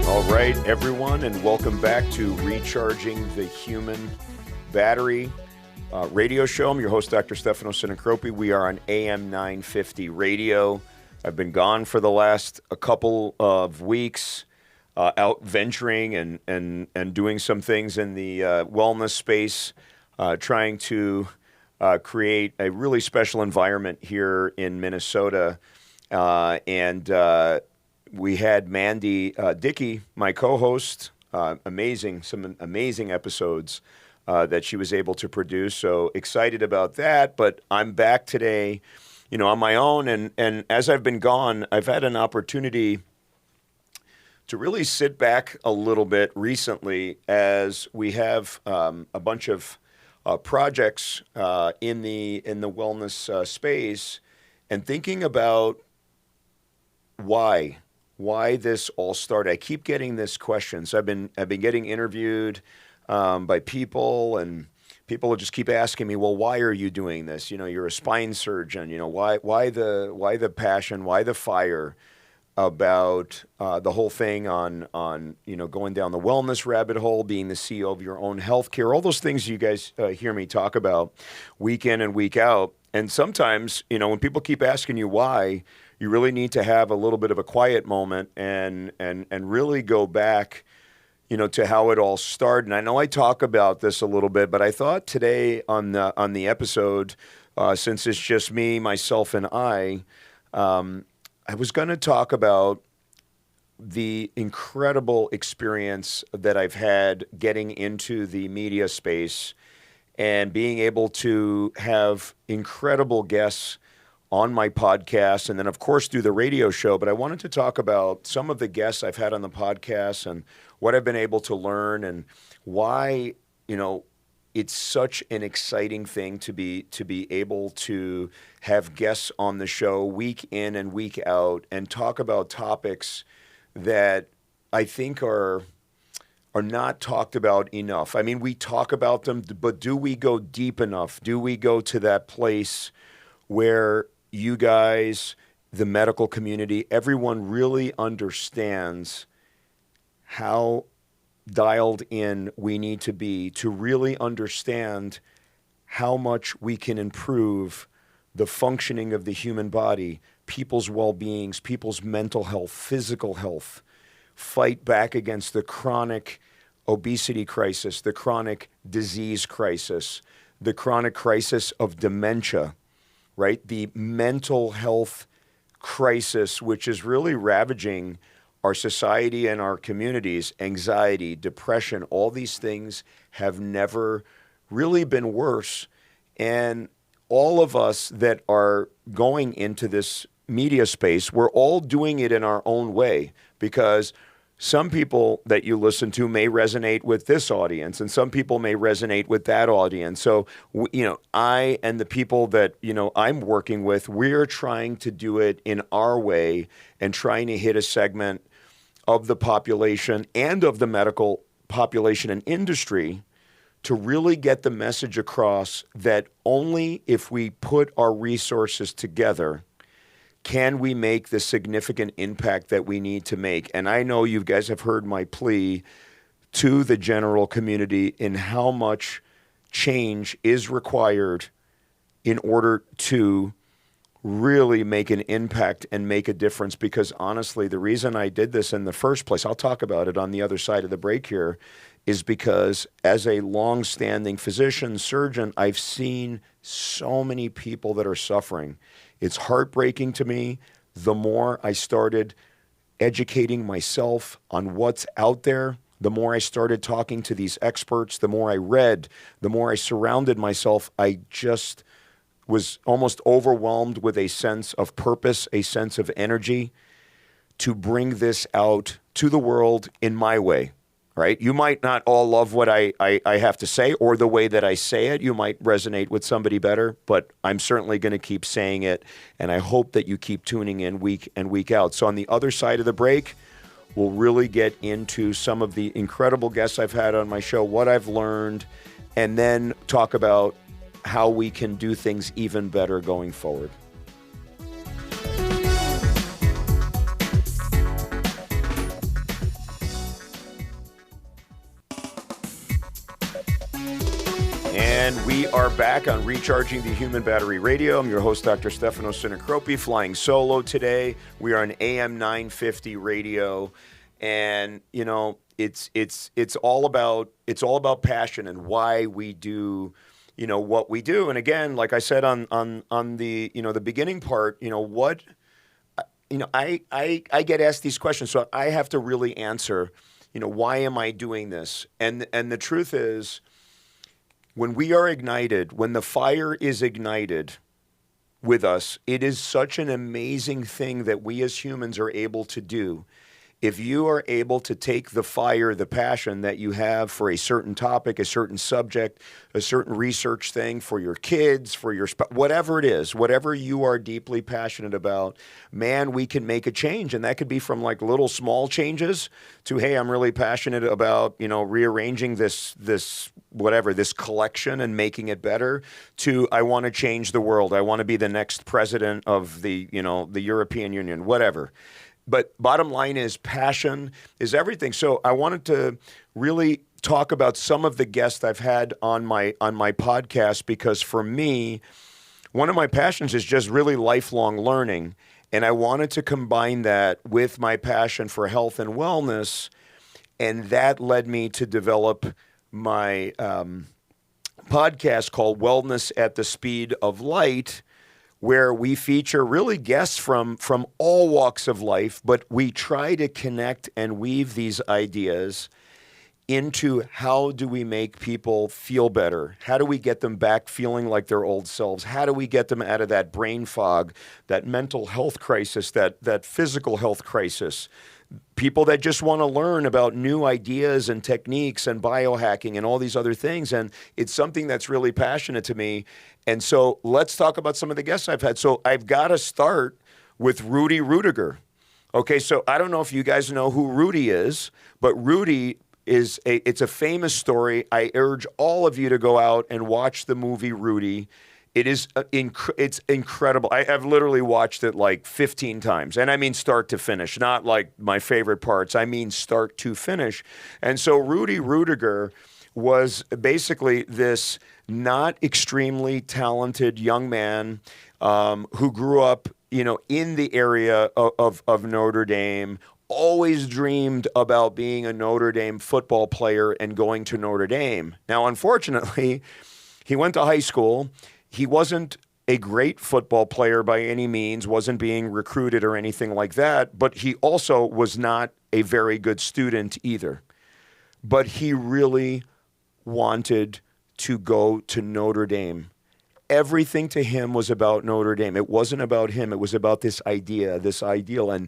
All right, everyone, and welcome back to Recharging the Human Battery radio show. I'm your host, Dr. Stefano Sinicropi. We are on AM 950 radio. I've been gone for the last a couple of weeks, out venturing and doing some things in the wellness space, trying to create a really special environment here in Minnesota. We had Mandy Dickey, my co-host, some amazing episodes that she was able to produce. So excited about that. But I'm back today, on my own. And as I've been gone, I've had an opportunity to really sit back a little bit recently as we have a bunch of projects in the wellness space, and thinking about why this all started. I keep getting this question. So I've been getting interviewed by people, and people will just keep asking me, well, why are you doing this? You're a spine surgeon. Why the passion? Why the fire about the whole thing on going down the wellness rabbit hole, being the CEO of your own healthcare, all those things you guys hear me talk about week in and week out. And sometimes, when people keep asking you why, you really need to have a little bit of a quiet moment and really go back, to how it all started. And I know I talk about this a little bit, but I thought today on the episode, since it's just me, myself, and I was going to talk about the incredible experience that I've had getting into the media space and being able to have incredible guests on my podcast, and then, of course, do the radio show. But I wanted to talk about some of the guests I've had on the podcast and what I've been able to learn, and why, it's such an exciting thing to be able to have guests on the show week in and week out and talk about topics that I think are not talked about enough. I mean, we talk about them, but do we go deep enough? Do we go to that place where you guys, the medical community, everyone really understands how dialed in we need to be to really understand how much we can improve the functioning of the human body, people's well-beings, people's mental health, physical health, fight back against the chronic obesity crisis, the chronic disease crisis, the chronic crisis of dementia, right? The mental health crisis, which is really ravaging our society and our communities. Anxiety, depression, all these things have never really been worse. And all of us that are going into this media space, we're all doing it in our own way, because some people that you listen to may resonate with this audience, and some people may resonate with that audience. So, I and the people that, I'm working with, we're trying to do it in our way and trying to hit a segment of the population and of the medical population and industry to really get the message across that only if we put our resources together can we make the significant impact that we need to make. And I know you guys have heard my plea to the general community in how much change is required in order to really make an impact and make a difference. Because honestly, the reason I did this in the first place, I'll talk about it on the other side of the break here, is because as a long-standing physician, surgeon, I've seen so many people that are suffering. It's heartbreaking to me. The more I started educating myself on what's out there, the more I started talking to these experts, the more I read, the more I surrounded myself, I just was almost overwhelmed with a sense of purpose, a sense of energy to bring this out to the world in my way. Right? You might not all love what I have to say or the way that I say it. You might resonate with somebody better, but I'm certainly going to keep saying it, and I hope that you keep tuning in week and week out. So on the other side of the break, we'll really get into some of the incredible guests I've had on my show, what I've learned, and then talk about how we can do things even better going forward. And we are back on Recharging the Human Battery Radio. I'm your host, Dr. Stefano Sinicropi, flying solo today. We are on AM 950 radio, and you know it's all about passion and why we do what we do. And again, like I said on the the beginning part, I get asked these questions, so I have to really answer. Why am I doing this? And the truth is, when we are ignited, when the fire is ignited with us, it is such an amazing thing that we as humans are able to do. If you are able to take the fire, the passion that you have for a certain topic, a certain subject, a certain research thing for your kids, for your whatever it is, whatever you are deeply passionate about, man, we can make a change. And that could be from like little small changes to, hey, I'm really passionate about, rearranging this collection and making it better, to I want to change the world. I want to be the next president of the European Union, whatever. But bottom line is, passion is everything. So I wanted to really talk about some of the guests I've had on my podcast, because for me, one of my passions is just really lifelong learning. And I wanted to combine that with my passion for health and wellness. And that led me to develop my podcast called Wellness at the Speed of Light, where we feature really guests from all walks of life, but we try to connect and weave these ideas into how do we make people feel better? How do we get them back feeling like their old selves? How do we get them out of that brain fog, that mental health crisis, that physical health crisis? People that just want to learn about new ideas and techniques and biohacking and all these other things. And it's something that's really passionate to me. And so let's talk about some of the guests I've had. So I've got to start with Rudy Ruettiger. Okay, so I don't know if you guys know who Rudy is, but Rudy it's a famous story. I urge all of you to go out and watch the movie Rudy. It is it's incredible. I've literally watched it like 15 times, and I mean start to finish, not like my favorite parts. I mean start to finish. And so Rudy Ruettiger was basically this not extremely talented young man who grew up, in the area of Notre Dame. Always dreamed about being a Notre Dame football player and going to Notre Dame. Now, unfortunately, he went to high school. He wasn't a great football player by any means, wasn't being recruited or anything like that, but he also was not a very good student either. But he really wanted to go to Notre Dame. Everything to him was about Notre Dame. It wasn't about him. It was about this idea, this ideal. And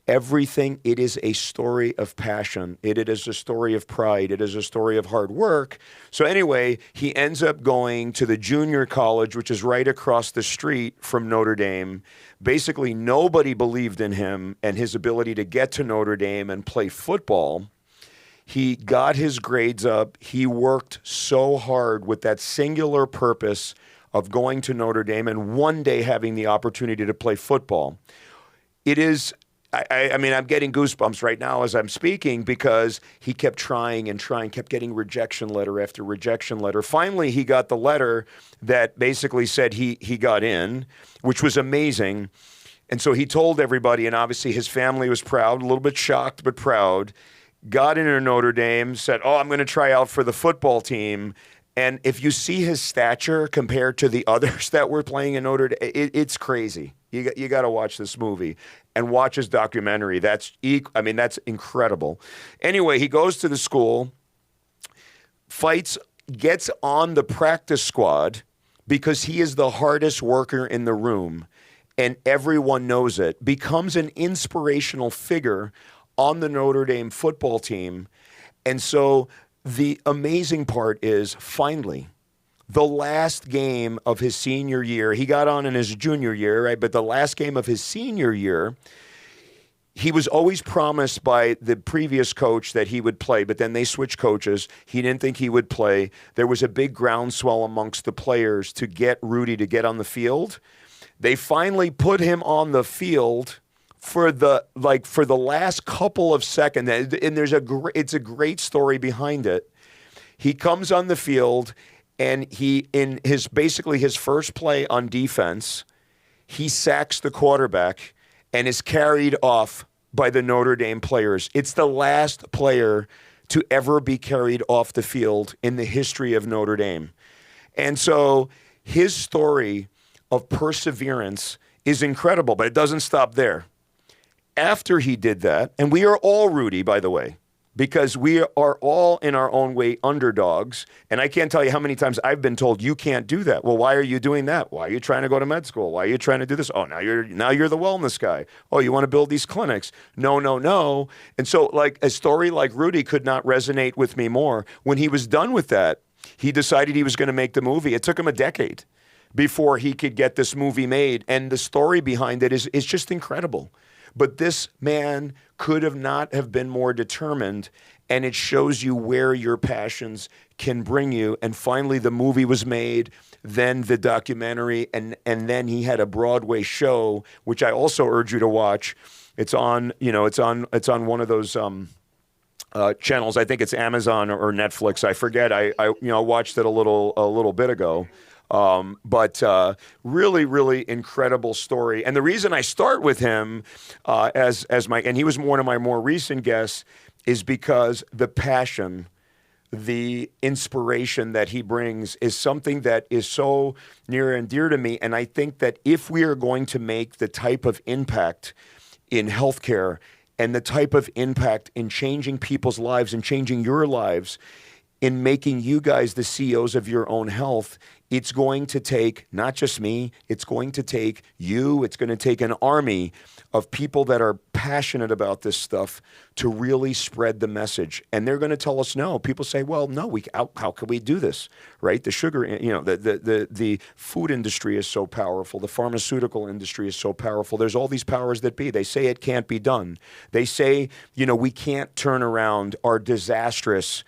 everything, it is a story of passion. It is a story of pride. It is a story of hard work. So anyway, he ends up going to the junior college, which is right across the street from Notre Dame. Basically, nobody believed in him and his ability to get to Notre Dame and play football. He got his grades up. He worked so hard with that singular purpose of going to Notre Dame and one day having the opportunity to play football. It is... I mean, I'm getting goosebumps right now as I'm speaking, because he kept trying and trying, kept getting rejection letter after rejection letter. Finally, he got the letter that basically said he got in, which was amazing. And so he told everybody, and obviously his family was proud, a little bit shocked, but proud. Got into Notre Dame, said, I'm going to try out for the football team. And if you see his stature compared to the others that were playing in Notre Dame, it's crazy. You got to watch this movie and watch his documentary. That's incredible. Anyway, he goes to the school, fights, gets on the practice squad because he is the hardest worker in the room, and everyone knows it. Becomes an inspirational figure on the Notre Dame football team. And so the amazing part is, finally, the last game of his senior year, he got on in his junior year, right? But the last game of his senior year, he was always promised by the previous coach that he would play, but then they switched coaches. He didn't think he would play. There was a big groundswell amongst the players to get Rudy to get on the field. They finally put him on the field for the last couple of seconds, and it's a great story behind it. He comes on the field, And he, in his basically his first play on defense, he sacks the quarterback and is carried off by the Notre Dame players. It's the last player to ever be carried off the field in the history of Notre Dame. And so his story of perseverance is incredible, but it doesn't stop there. After he did that, and we are all Rudy, by the way, because we are all in our own way underdogs. And I can't tell you how many times I've been told, you can't do that. Well, why are you doing that? Why are you trying to go to med school? Why are you trying to do this? Oh, now you're the wellness guy. Oh, you want to build these clinics? No, no, no. And so like a story like Rudy could not resonate with me more. When he was done with that, he decided he was going to make the movie. It took him a decade before he could get this movie made. And the story behind it is just incredible. But this man could have not have been more determined, and it shows you where your passions can bring you. And finally, the movie was made, then the documentary, and then he had a Broadway show, which I also urge you to watch. It's on, it's on one of those channels. I think it's Amazon or Netflix. I forget. I watched it a little bit ago. But really, really incredible story. And the reason I start with him and he was one of my more recent guests, is because the passion, the inspiration that he brings is something that is so near and dear to me. And I think that if we are going to make the type of impact in healthcare and the type of impact in changing people's lives and changing your lives, in making you guys the CEOs of your own health, it's going to take not just me, it's going to take you, it's going to take an army of people that are passionate about this stuff to really spread the message. And they're going to tell us no. People say, well, no, how can we do this, right? The sugar, the food industry is so powerful. The pharmaceutical industry is so powerful. There's all these powers that be. They say it can't be done. They say, we can't turn around our disastrous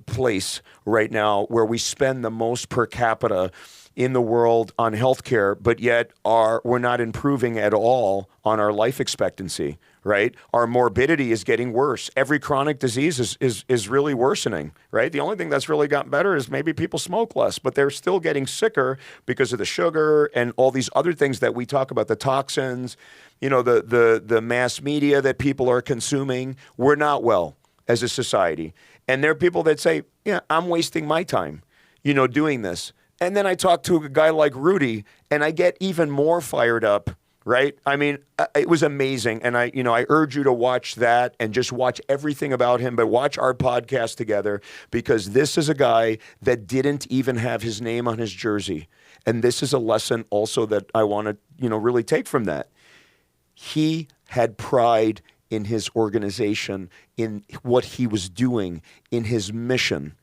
place right now where we spend the most per capita in the world on healthcare, but yet we're not improving at all on our life expectancy, right? Our morbidity is getting worse. Every chronic disease is really worsening, right? The only thing that's really gotten better is maybe people smoke less, but they're still getting sicker because of the sugar and all these other things that we talk about, the toxins, the mass media that people are consuming. We're not well as a society. And there are people that say, yeah, I'm wasting my time, doing this. And then I talk to a guy like Rudy, and I get even more fired up, right? I mean, it was amazing. And I urge you to watch that and just watch everything about him, but watch our podcast together, because this is a guy that didn't even have his name on his jersey. And this is a lesson also that I want to, really take from that. He had pride in his organization, in what he was doing, in his mission.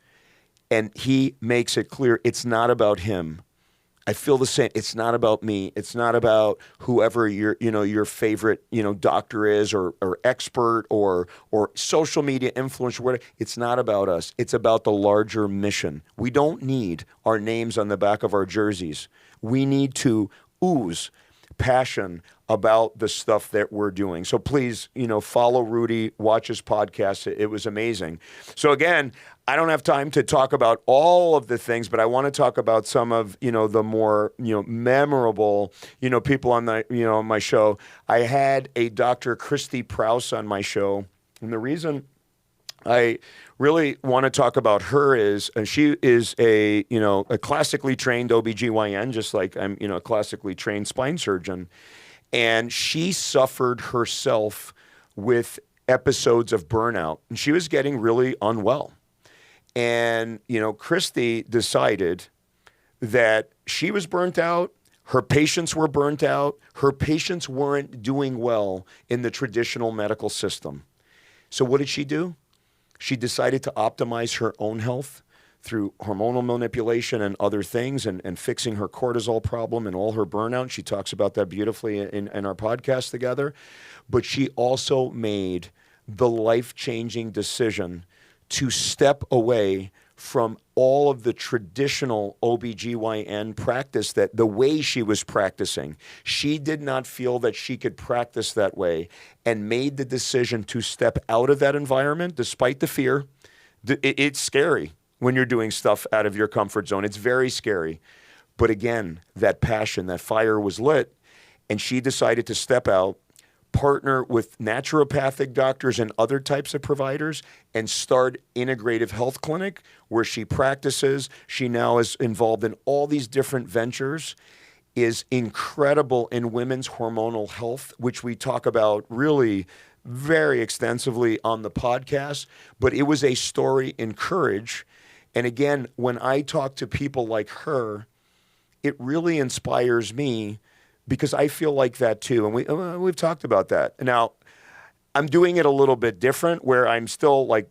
And he makes it clear it's not about him. I feel the same. It's not about me. It's not about whoever your favorite, doctor is or expert or social media influencer, whatever. It's not about us. It's about the larger mission. We don't need our names on the back of our jerseys. We need to ooze passion about the stuff that we're doing. So please, follow Rudy, watch his podcast. It was amazing. So again, I don't have time to talk about all of the things, but I want to talk about some of, the more, memorable, people on on my show. I had a Dr. Christy Prouse on my show. And the reason I really want to talk about her is she is a classically trained OBGYN, just like I'm, a classically trained spine surgeon. And she suffered herself with episodes of burnout, and she was getting really unwell. And, Christy decided that she was burnt out. Her patients were burnt out. Her patients weren't doing well in the traditional medical system. So what did she do? She decided to optimize her own health through hormonal manipulation and other things, and fixing her cortisol problem and all her burnout. She talks about that beautifully in our podcast together. But she also made the life-changing decision to step away from all of the traditional OBGYN practice, that the way she was practicing. She did not feel that she could practice that way, and made the decision to step out of that environment despite the fear. It's scary when you're doing stuff out of your comfort zone. It's very scary. But again, that passion, that fire was lit, and she decided to step out, partner with naturopathic doctors and other types of providers, and start integrative health clinic where she practices. She now is involved in all these different ventures, is incredible in women's hormonal health, which we talk about really very extensively on the podcast. But it was a story in courage. And again, when I talk to people like her, it really inspires me, because I feel like that too. And we've talked about that. Now, I'm doing it a little bit different, where I'm still like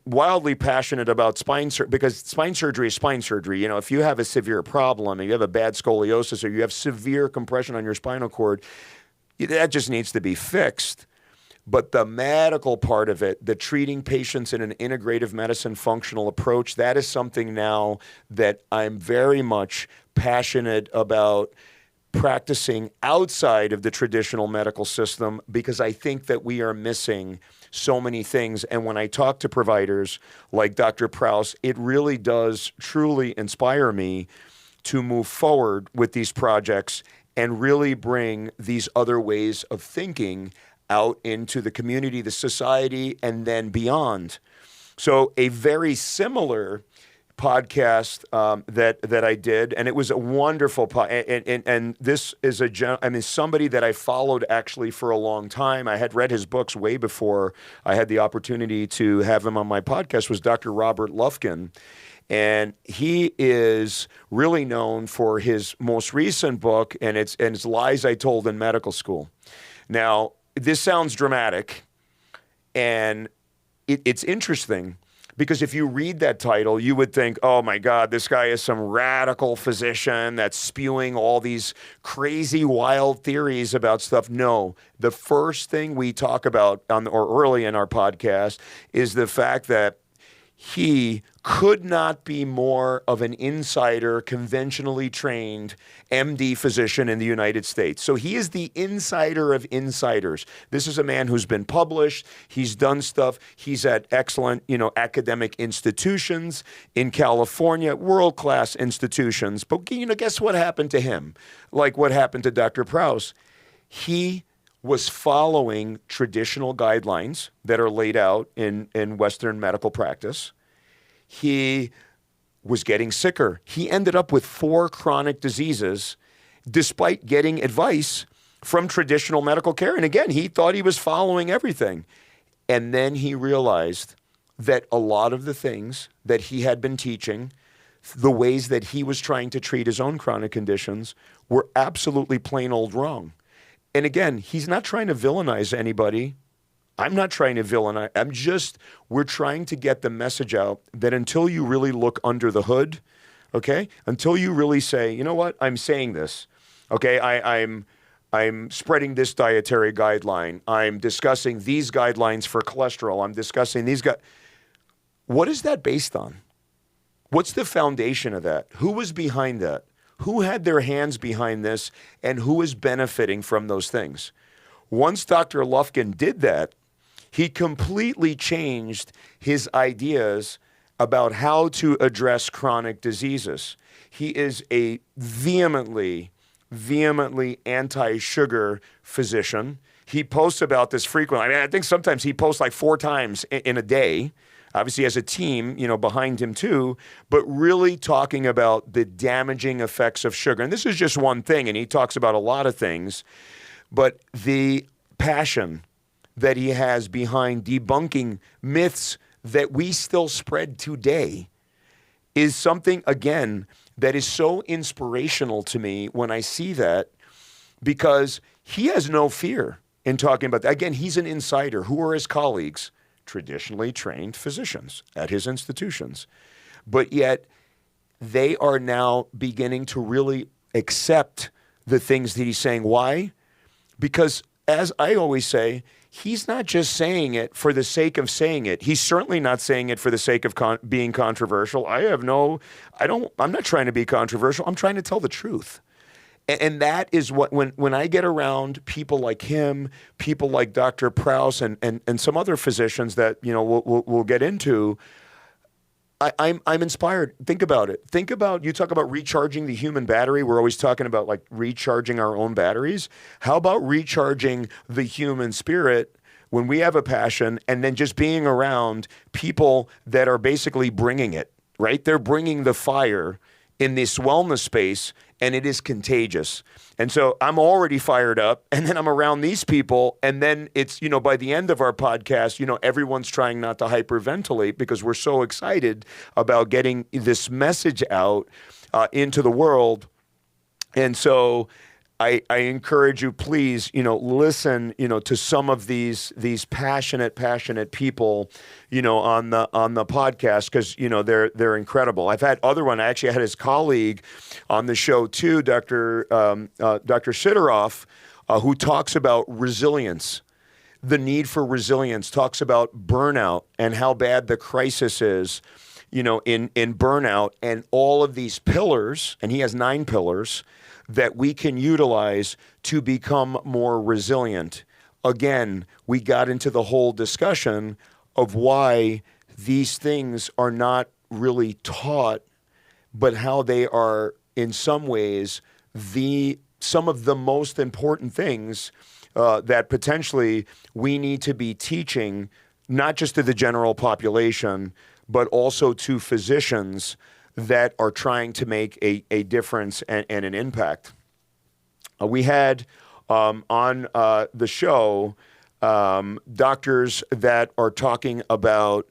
wildly passionate about spine surgery, because spine surgery is spine surgery. You know, if you have a severe problem, and you have a bad scoliosis, or you have severe compression on your spinal cord, that just needs to be fixed. But the medical part of it, the treating patients in an integrative medicine functional approach, that is something now that I'm very much passionate about practicing outside of the traditional medical system, because I think that we are missing so many things. And when I talk to providers like Dr. Prouse, it really does truly inspire me to move forward with these projects and really bring these other ways of thinking out into the community, the society, and then beyond. So a very similar podcast that I did, and it was a wonderful and this is somebody that I followed actually for a long time. I had read his books way before I had the opportunity to have him on my podcast, was Dr. Robert Lufkin. And he is really known for his most recent book, and it's Lies I Told in Medical School. Now, this sounds dramatic, and it's interesting, because if you read that title, you would think, oh my God, this guy is some radical physician that's spewing all these crazy, wild theories about stuff. No, the first thing we talk about early in our podcast is the fact that he could not be more of an insider, conventionally trained MD physician in the United States. So he is the insider of insiders. This is a man who's been published. He's done stuff. He's at excellent, academic institutions in California, world-class institutions. But, guess what happened to him? Like what happened to Dr. Prouse? He was following traditional guidelines that are laid out in Western medical practice. He was getting sicker. He ended up with 4 chronic diseases despite getting advice from traditional medical care. And again, he thought he was following everything. And then he realized that a lot of the things that he had been teaching, the ways that he was trying to treat his own chronic conditions, were absolutely plain old wrong. And again, he's not trying to villainize anybody. I'm not trying to villainize. We're trying to get the message out that until you really look under the hood, okay, until you really say, you know what, I'm saying this, okay, I'm spreading this dietary guideline. I'm discussing these guidelines for cholesterol. I'm discussing these What is that based on? What's the foundation of that? Who was behind that? Who had their hands behind this, and who is benefiting from those things? Once Dr. Lufkin did that, he completely changed his ideas about how to address chronic diseases. He is a vehemently anti-sugar physician. He posts about this frequently. I think sometimes he posts like 4 times in a day. Obviously, has a team, behind him too, but really talking about the damaging effects of sugar. And this is just one thing, and he talks about a lot of things, but the passion that he has behind debunking myths that we still spread today is something, again, that is so inspirational to me when I see that, because he has no fear in talking about that. Again, he's an insider. Who are his colleagues? Traditionally trained physicians at his institutions. But yet they are now beginning to really accept the things that he's saying. Why? Because, as I always say, he's not just saying it for the sake of saying it. He's certainly not saying it for the sake of being controversial. I'm not trying to be controversial. I'm trying to tell the truth. And that is what, when I get around people like him, people like Dr. Prouse and some other physicians that, we'll get into, I'm inspired. Think about it. Think about, you talk about recharging the human battery. We're always talking about like recharging our own batteries. How about recharging the human spirit when we have a passion, and then just being around people that are basically bringing it, right? They're bringing the fire in this wellness space, and it is contagious. And so I'm already fired up, and then I'm around these people, and then it's, by the end of our podcast, everyone's trying not to hyperventilate because we're so excited about getting this message out into the world. And so I encourage you, please, listen, to some of these passionate people, on the podcast, because they're incredible. I've had other one. I actually had his colleague on the show too, Dr. Sinicropi, who talks about resilience, the need for resilience, talks about burnout and how bad the crisis is, in burnout, and all of these pillars, and he has 9 pillars that we can utilize to become more resilient. Again, we got into the whole discussion of why these things are not really taught, but how they are in some ways some of the most important things that potentially we need to be teaching, not just to the general population, but also to physicians that are trying to make a difference and an impact. We had on the show doctors that are talking about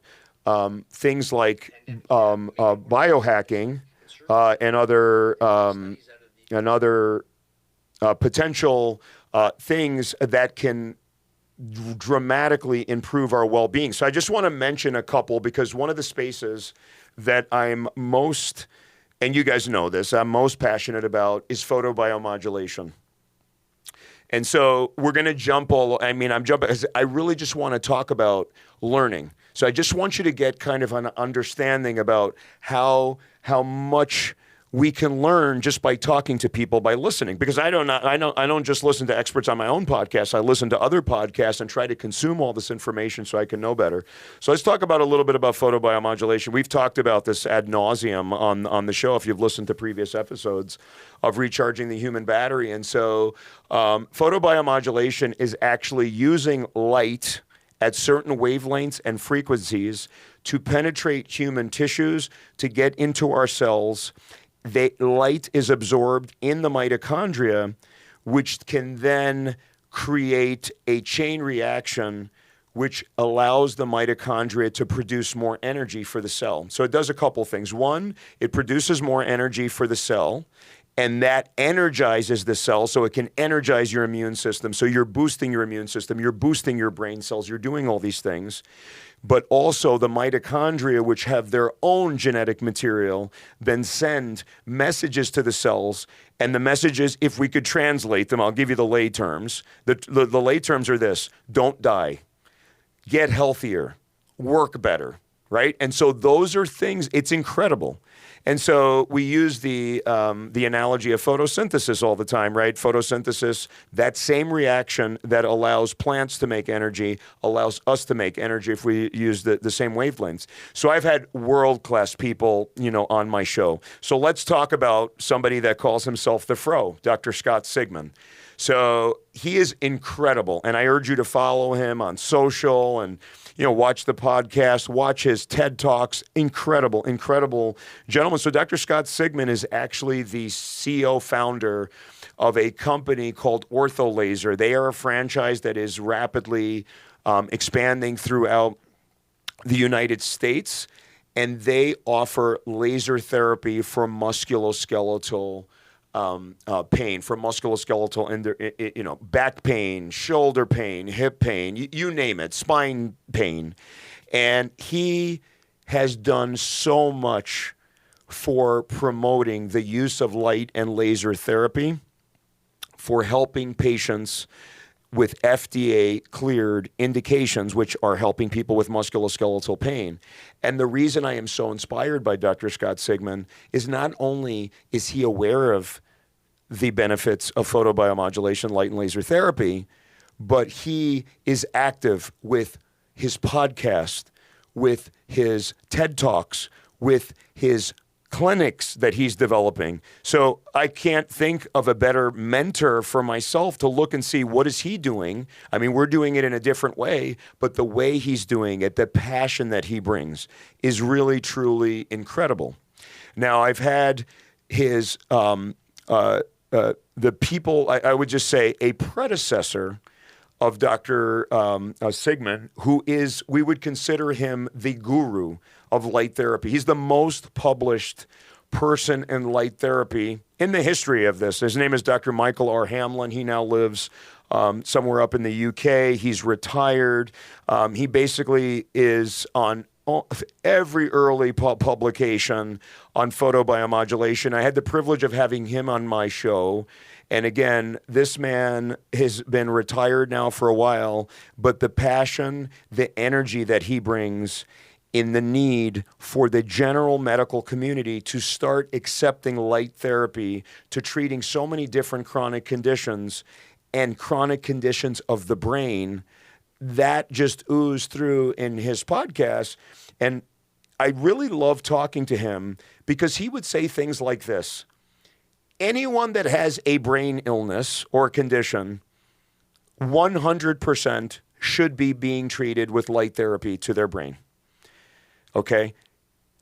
things like biohacking and other potential things that can dramatically improve our well-being. So I just want to mention a couple, because one of the spaces that I'm most, and you guys know this, I'm most passionate about is photobiomodulation. And so we're going to jump I'm jumping, because I really just want to talk about learning. So I just want you to get kind of an understanding about how much we can learn just by talking to people, by listening. Because I don't just listen to experts on my own podcast. I listen to other podcasts and try to consume all this information so I can know better. So let's talk about a little bit about photobiomodulation. We've talked about this ad nauseum on the show if you've listened to previous episodes of recharging the human battery. And so photobiomodulation is actually using light at certain wavelengths and frequencies to penetrate human tissues, to get into our cells. Light is absorbed in the mitochondria, which can then create a chain reaction which allows the mitochondria to produce more energy for the cell. So it does a couple things. One, it produces more energy for the cell, and that energizes the cell so it can energize your immune system. So you're boosting your immune system, you're boosting your brain cells, you're doing all these things. But also the mitochondria, which have their own genetic material, then send messages to the cells. And the messages, if we could translate them, I'll give you the lay terms. The lay terms are this: don't die, get healthier, work better, right? And so those are things, it's incredible. And so we use the analogy of photosynthesis all the time, right? Photosynthesis, that same reaction that allows plants to make energy, allows us to make energy if we use the same wavelengths. So I've had world-class people, on my show. So let's talk about somebody that calls himself the Fro, Dr. Scott Sigman. So he is incredible, and I urge you to follow him on social and watch the podcast, watch his TED Talks. Incredible, incredible gentleman. So Dr. Scott Sigman is actually the CEO founder of a company called OrthoLaser. They are a franchise that is rapidly expanding throughout the United States, and they offer laser therapy for musculoskeletal pain, for musculoskeletal, back pain, shoulder pain, hip pain, you name it, spine pain. And he has done so much for promoting the use of light and laser therapy, for helping patients with FDA-cleared indications, which are helping people with musculoskeletal pain. And the reason I am so inspired by Dr. Scott Sigman is not only is he aware of the benefits of photobiomodulation, light and laser therapy, but he is active with his podcast, with his TED Talks, with his clinics that he's developing. So I can't think of a better mentor for myself to look and see what is he doing. I mean, we're doing it in a different way, but the way he's doing it, the passion that he brings is really, truly incredible. Now, I've had his, the people, I would just say a predecessor of Dr. Sigmund, who is, we would consider him the guru of light therapy. He's the most published person in light therapy in the history of this. His name is Dr. Michael R. Hamlin. He now lives somewhere up in the UK. He's retired. He basically is on every early publication on photobiomodulation. I had the privilege of having him on my show. And again, this man has been retired now for a while, but the passion, the energy that he brings in the need for the general medical community to start accepting light therapy to treating so many different chronic conditions and chronic conditions of the brain, that just oozed through in his podcast. And I really love talking to him because he would say things like this: anyone that has a brain illness or condition, 100% should be being treated with light therapy to their brain. Okay?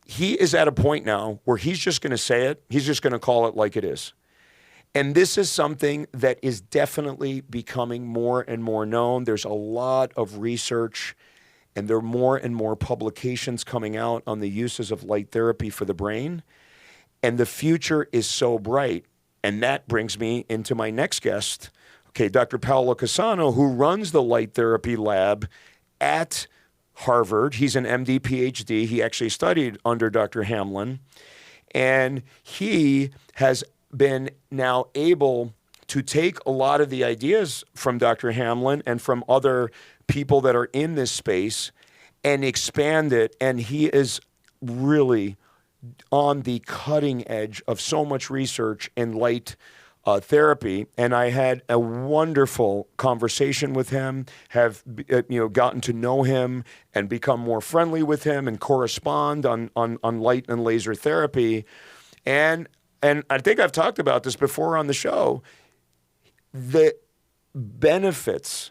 He is at a point now where he's just going to say it. He's just going to call it like it is. And this is something that is definitely becoming more and more known. There's a lot of research, and there are more and more publications coming out on the uses of light therapy for the brain. And the future is so bright. And that brings me into my next guest, okay, Dr. Paolo Cassano, who runs the light therapy lab at Harvard. He's an MD, PhD. He actually studied under Dr. Hamlin. And he has been now able to take a lot of the ideas from Dr. Hamlin and from other people that are in this space and expand it. And he is really on the cutting edge of so much research in light therapy. And I had a wonderful conversation with him, have gotten to know him and become more friendly with him and correspond on light and laser therapy. And I think I've talked about this before on the show. The benefits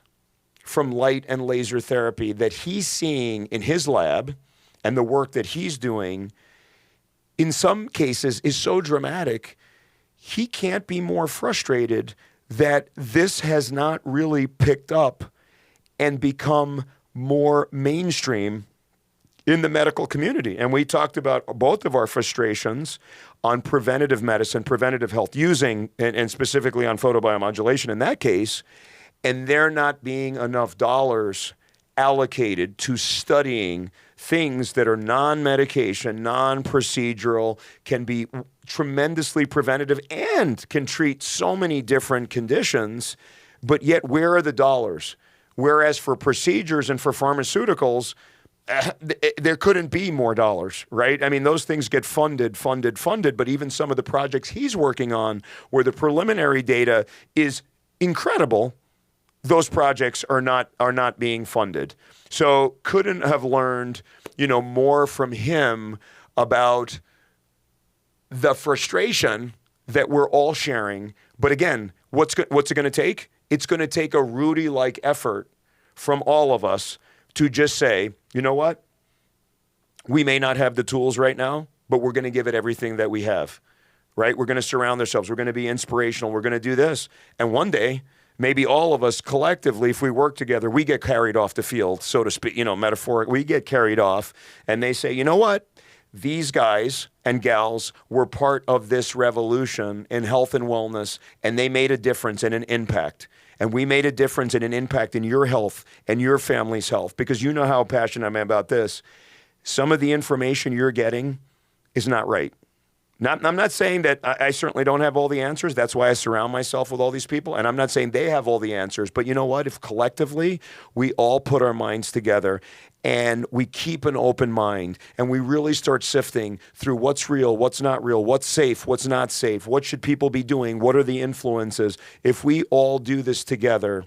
from light and laser therapy that he's seeing in his lab and the work that he's doing in some cases is so dramatic, he can't be more frustrated that this has not really picked up and become more mainstream in the medical community. And we talked about both of our frustrations on preventative medicine, preventative health, using, and specifically on photobiomodulation in that case, and there not being enough dollars allocated to studying things that are non-medication, non-procedural, can be tremendously preventative and can treat so many different conditions, but yet where are the dollars? Whereas for procedures and for pharmaceuticals, there couldn't be more dollars, right? I mean, those things get funded, but even some of the projects he's working on where the preliminary data is incredible, those projects are not being funded. So couldn't have learned, more from him about the frustration that we're all sharing. But again, what's it going to take? It's going to take a Rudy-like effort from all of us to just say, you know what? We may not have the tools right now, but we're going to give it everything that we have, right? We're going to surround ourselves. We're going to be inspirational. We're going to do this. And one day, maybe all of us collectively, if we work together, we get carried off the field, so to speak, metaphoric. We get carried off and they say, you know what? These guys and gals were part of this revolution in health and wellness, and they made a difference and an impact. And we made a difference and an impact in your health and your family's health, because you know how passionate I am about this. Some of the information you're getting is not right. I'm not saying that I certainly don't have all the answers. That's why I surround myself with all these people. And I'm not saying they have all the answers. But you know what? If collectively we all put our minds together and we keep an open mind and we really start sifting through what's real, what's not real, what's safe, what's not safe, what should people be doing, what are the influences, if we all do this together,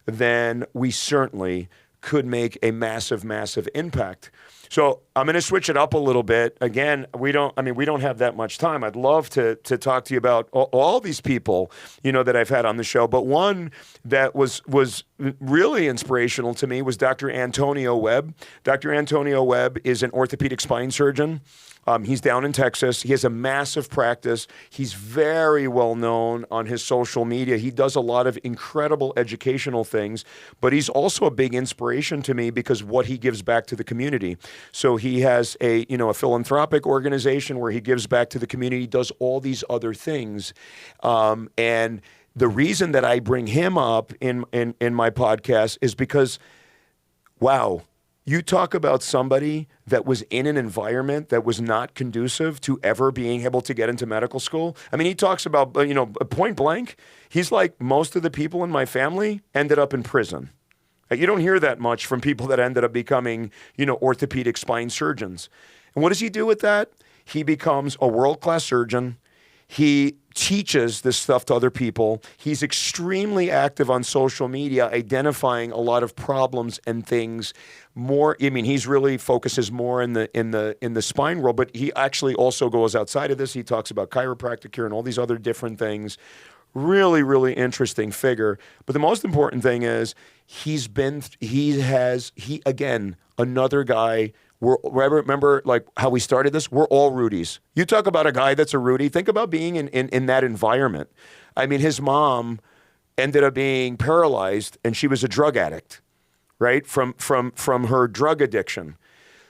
then we certainly could make a massive, massive impact. So I'm going to switch it up a little bit. Again, we don't have that much time. I'd love to talk to you about all these people, that I've had on the show. But one that was really inspirational to me was Dr. Antonio Webb. Dr. Antonio Webb is an orthopedic spine surgeon. He's down in Texas. He has a massive practice. He's very well known on his social media. He does a lot of incredible educational things, but he's also a big inspiration to me because what he gives back to the community. So he has a philanthropic organization where he gives back to the community, does all these other things. And the reason that I bring him up in my podcast is because, wow, you talk about somebody that was in an environment that was not conducive to ever being able to get into medical school. I mean, he talks about, point blank, he's like, most of the people in my family ended up in prison. You don't hear that much from people that ended up becoming, orthopedic spine surgeons. And what does he do with that? He becomes a world-class surgeon. He teaches this stuff to other people. He's extremely active on social media, identifying a lot of problems and things. He's really focuses more in the spine world, but he actually also goes outside of this. He talks about chiropractic care and all these other different things. Really, really interesting figure. But the most important thing is another guy. Remember like how we started this? We're all Rudys. You talk about a guy that's a Rudy. Think about being in that environment. I mean, his mom ended up being paralyzed and she was a drug addict, right? From her drug addiction.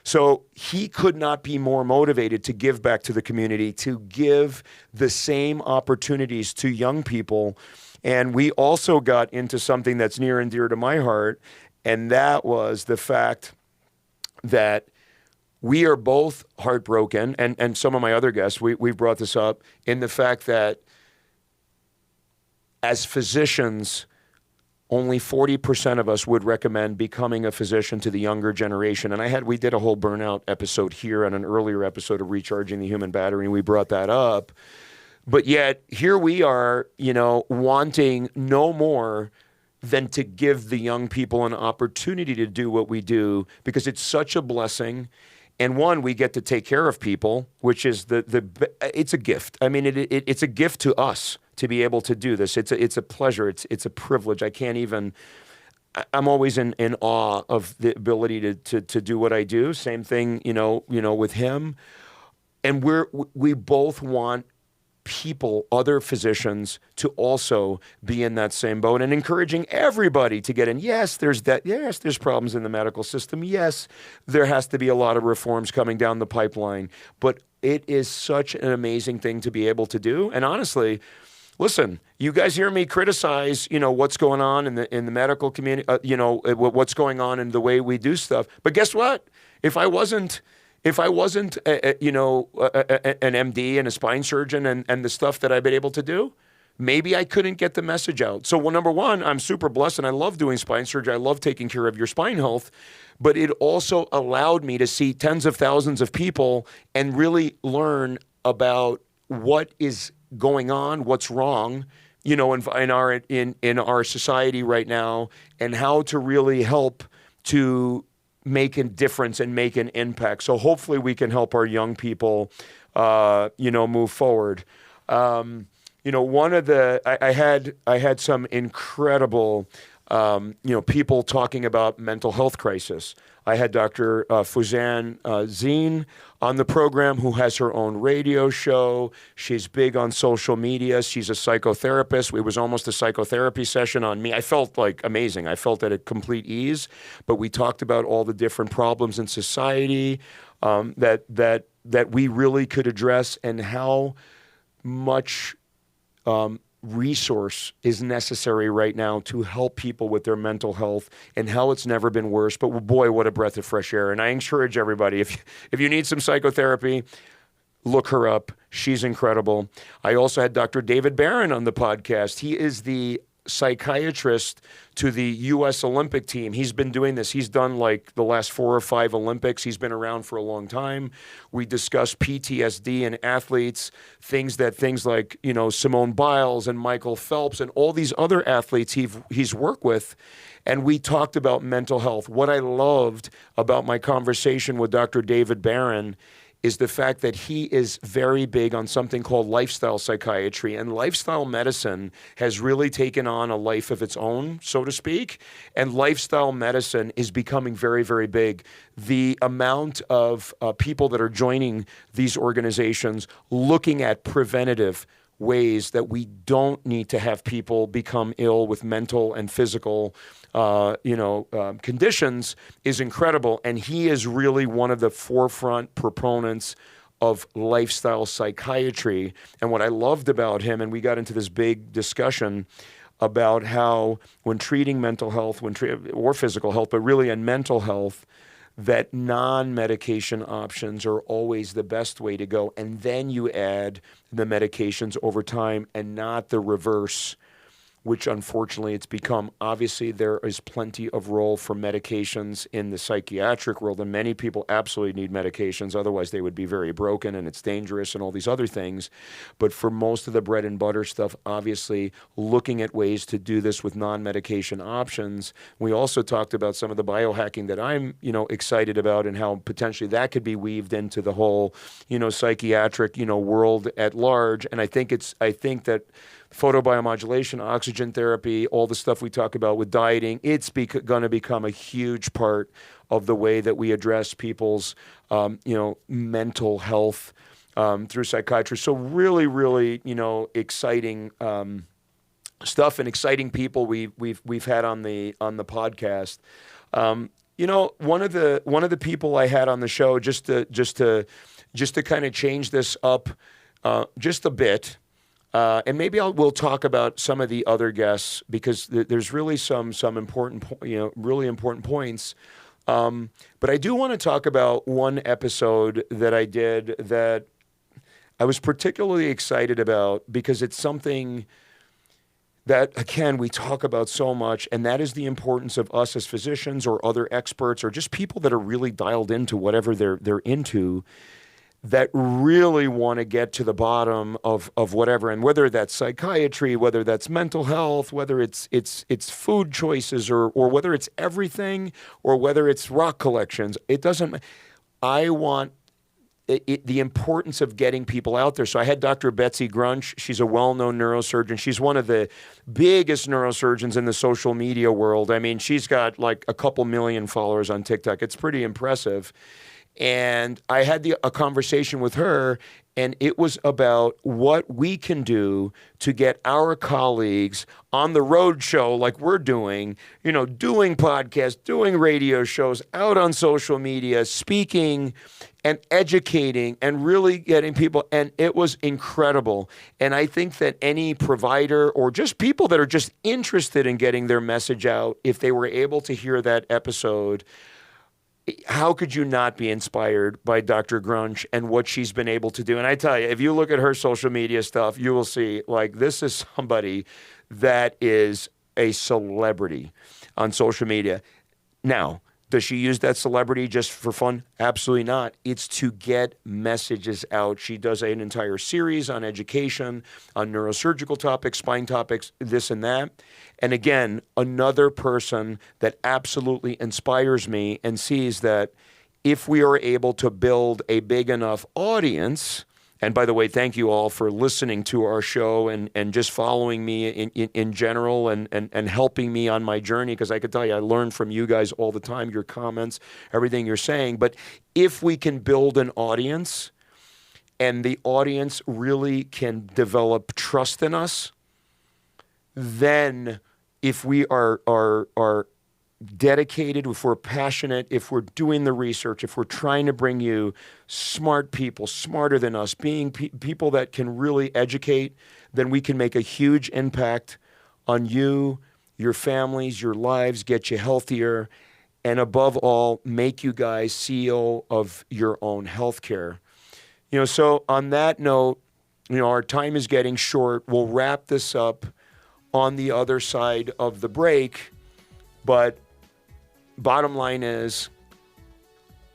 So he could not be more motivated to give back to the community, to give the same opportunities to young people. And we also got into something that's near and dear to my heart, and that was the fact that we are both heartbroken, and some of my other guests, we've brought this up, in the fact that as physicians, only 40% of us would recommend becoming a physician to the younger generation. And we did a whole burnout episode here on an earlier episode of Recharging the Human Battery, and we brought that up. But yet, here we are, wanting no more than to give the young people an opportunity to do what we do, because it's such a blessing. And one, we get to take care of people, which is it's a gift. I mean, it's a gift to us to be able to do this. It's a pleasure. It's a privilege. I'm always in awe of the ability to do what I do. Same thing, with him. And we both want people, other physicians, to also be in that same boat, and encouraging everybody to get in. Yes, there's that. Yes, there's problems in the medical system. Yes, there has to be a lot of reforms coming down the pipeline. But it is such an amazing thing to be able to do. And honestly, listen, you guys hear me criticize, what's going on in the medical community, what's going on in the way we do stuff. But guess what? If I wasn't an MD and a spine surgeon and the stuff that I've been able to do, maybe I couldn't get the message out. So, number one, I'm super blessed and I love doing spine surgery. I love taking care of your spine health, but it also allowed me to see tens of thousands of people and really learn about what is going on, what's wrong, in our society right now, and how to really help to make a difference and make an impact. So hopefully we can help our young people, move forward. I had some incredible, people talking about mental health crisis. I had Dr. Fuzan Zine on the program, who has her own radio show. She's big on social media. She's a psychotherapist. It was almost a psychotherapy session on me. I felt like amazing. I felt at a complete ease. But we talked about all the different problems in society that we really could address, and how much resource is necessary right now to help people with their mental health, and how it's never been worse. But boy, what a breath of fresh air. And I encourage everybody, if you need some psychotherapy, look her up. She's incredible. I also had Dr. David Barron on the podcast. He is the psychiatrist to the U.S. Olympic team. He's been doing this. He's done like the last 4 or 5 Olympics. He's been around for a long time. We discuss PTSD in athletes, things like, Simone Biles and Michael Phelps and all these other athletes he's worked with. And we talked about mental health. What I loved about my conversation with Dr. David Barron is the fact that he is very big on something called lifestyle psychiatry. And lifestyle medicine has really taken on a life of its own, so to speak. And lifestyle medicine is becoming very, very big. The amount of people that are joining these organizations looking at preventative ways that we don't need to have people become ill with mental and physical conditions is incredible. And he is really one of the forefront proponents of lifestyle psychiatry. And what I loved about him, and we got into this big discussion about how when treating mental health, or physical health, but really in mental health, that non-medication options are always the best way to go. And then you add the medications over time and not the reverse, which unfortunately it's become. Obviously, there is plenty of role for medications in the psychiatric world, and many people absolutely need medications. Otherwise, they would be very broken, and it's dangerous and all these other things. But for most of the bread and butter stuff, obviously, looking at ways to do this with non-medication options. We also talked about some of the biohacking that I'm, excited about, and how potentially that could be weaved into the whole, psychiatric, world at large. And I think that photobiomodulation, oxygen therapy, all the stuff we talk about with dieting, it's going to become a huge part of the way that we address people's, mental health through psychiatry. So really, really, exciting stuff and exciting people we've had on the podcast. One of the people I had on the show just to kind of change this up just a bit. And maybe we'll talk about some of the other guests because there's really some important, really important points. But I do want to talk about one episode that I did that I was particularly excited about because it's something that, again, we talk about so much, and that is the importance of us as physicians or other experts or just people that are really dialed into whatever they're into, that really want to get to the bottom of whatever, and whether that's psychiatry, whether that's mental health, whether it's food choices, or whether it's everything, or whether it's rock collections. It doesn't. I want the importance of getting people out there. So I had Dr. Betsy Grunch. She's a well-known neurosurgeon. She's one of the biggest neurosurgeons in the social media world. I mean, she's got like a couple million followers on TikTok. It's pretty impressive. And I had a conversation with her, and it was about what we can do to get our colleagues on the road show like we're doing, doing podcasts, doing radio shows, out on social media, speaking and educating and really getting people. And it was incredible. And I think that any provider or just people that are just interested in getting their message out, if they were able to hear that episode, how could you not be inspired by Dr. Grunch and what she's been able to do? And I tell you, if you look at her social media stuff, you will see, like, this is somebody that is a celebrity on social media. Now, does she use that celebrity just for fun? Absolutely not. It's to get messages out. She does an entire series on education, on neurosurgical topics, spine topics, this and that. And again, another person that absolutely inspires me and sees that if we are able to build a big enough audience, and by the way, thank you all for listening to our show and just following me in general and helping me on my journey, because I could tell you I learn from you guys all the time, your comments, everything you're saying. But if we can build an audience and the audience really can develop trust in us, then if we are dedicated, if we're passionate, if we're doing the research, if we're trying to bring you smart people, smarter than us, being people that can really educate, then we can make a huge impact on you, your families, your lives, get you healthier, and above all, make you guys CEO of your own healthcare. So on that note, our time is getting short. We'll wrap this up on the other side of the break. But bottom line is,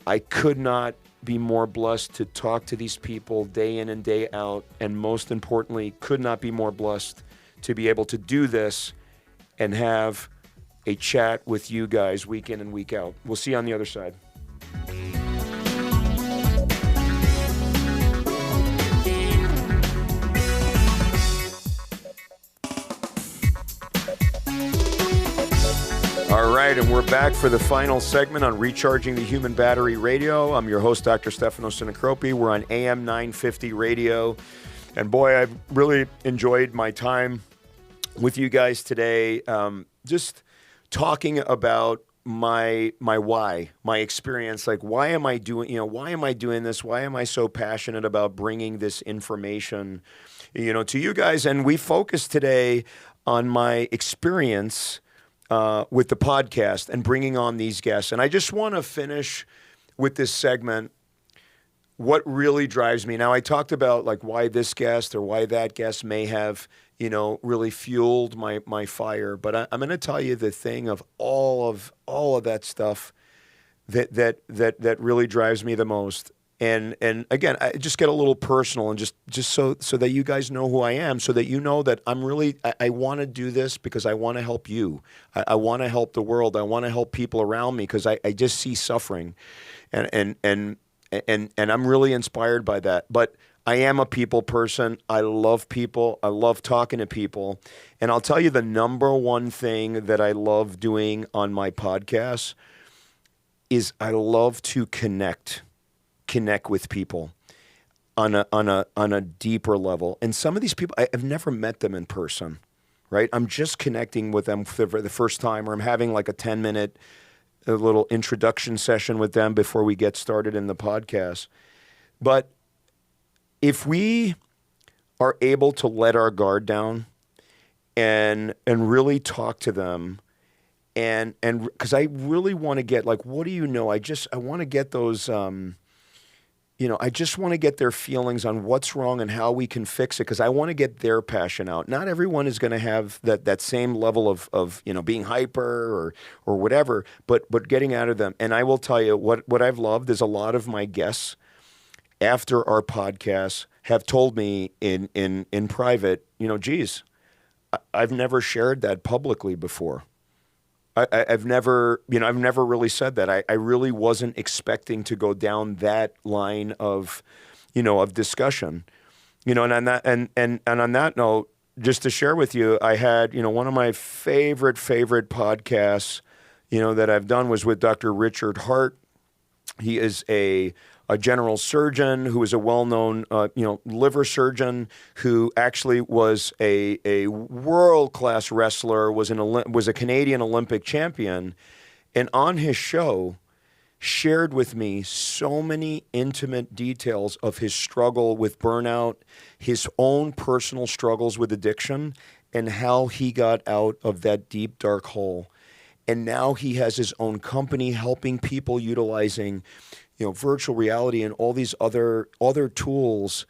I could not be more blessed to talk to these people day in and day out. And most importantly, could not be more blessed to be able to do this and have a chat with you guys week in and week out. We'll see you on the other side. All right, and we're back for the final segment on Recharging the Human Battery Radio. I'm your host, Dr. Stefano Sinicropi. We're on AM 950 radio. And boy, I've really enjoyed my time with you guys today. Just talking about my why, my experience. Like, why am I doing this? Why am I so passionate about bringing this information, to you guys? And we focus today on my experience with the podcast and bringing on these guests. And I just want to finish with this segment, what really drives me. Now, I talked about like why this guest or why that guest may have, really fueled my fire. But I'm going to tell you the thing of all of that stuff that really drives me the most. And again, I just get a little personal and just so that you guys know who I am, so that you know that I want to do this because I want to help you. I want to help the world. I want to help people around me because I just see suffering, and I'm really inspired by that. But I am a people person. I love people. I love talking to people. And I'll tell you the number one thing that I love doing on my podcast is I love to connect with people on a deeper level. And some of these people, I've never met them in person, right? I'm just connecting with them for the first time, or I'm having like a 10-minute little introduction session with them before we get started in the podcast. But if we are able to let our guard down and really talk to them, and because I really want to get like, what do you know? I want to get those, I just want to get their feelings on what's wrong and how we can fix it, because I want to get their passion out. Not everyone is going to have that same level of being hyper or whatever, but getting out of them. And I will tell you what I've loved is a lot of my guests after our podcasts have told me in private, geez, I've never shared that publicly before. I've never really said that. I really wasn't expecting to go down that line of discussion, and on that and on that note, just to share with you, I had, one of my favorite podcasts, that I've done was with Dr. Richard Hart. He is a general surgeon who is a well-known, liver surgeon who actually was a world-class wrestler, was a Canadian Olympic champion, and on his show shared with me so many intimate details of his struggle with burnout, his own personal struggles with addiction, and how he got out of that deep, dark hole. And now he has his own company helping people utilizing virtual reality and all these other tools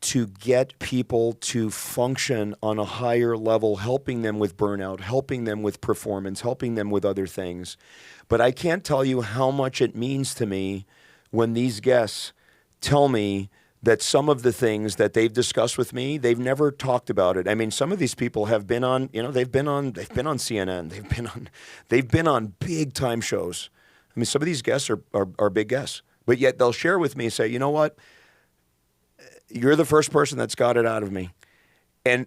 to get people to function on a higher level, helping them with burnout, helping them with performance, helping them with other things. But I can't tell you how much it means to me when these guests tell me that some of the things that they've discussed with me, they've never talked about it. I mean, some of these people have been on, they've been on CNN, they've been on big time shows. I mean, some of these guests are big guests, but yet they'll share with me and say, you know what? You're the first person that's got it out of me. And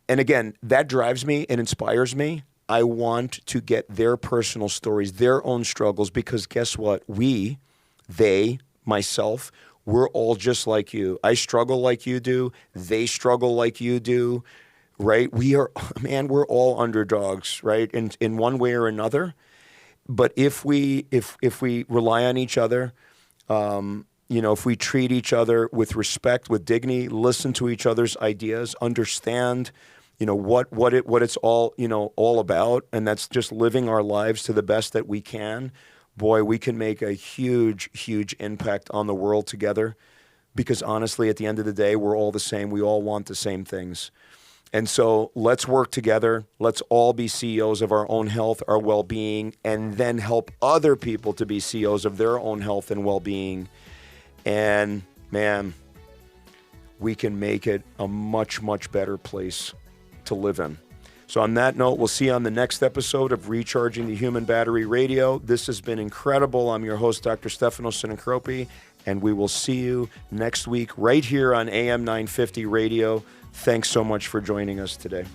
again, that drives me and inspires me. I want to get their personal stories, their own struggles, because guess what? Myself, we're all just like you. I struggle like you do. They struggle like you do, right? We're all underdogs, right? In one way or another. But if we rely on each other, if we treat each other with respect, with dignity, listen to each other's ideas, understand, what it's all about, and that's just living our lives to the best that we can. Boy, we can make a huge, huge impact on the world together. Because honestly, at the end of the day, we're all the same. We all want the same things. And so let's work together. Let's all be CEOs of our own health, our well-being, and then help other people to be CEOs of their own health and well-being. And man, we can make it a much, much better place to live in. So on that note, we'll see you on the next episode of Recharging the Human Battery Radio. This has been incredible. I'm your host, Dr. Stefano Sinicropi, and we will see you next week right here on AM 950 Radio. Thanks so much for joining us today.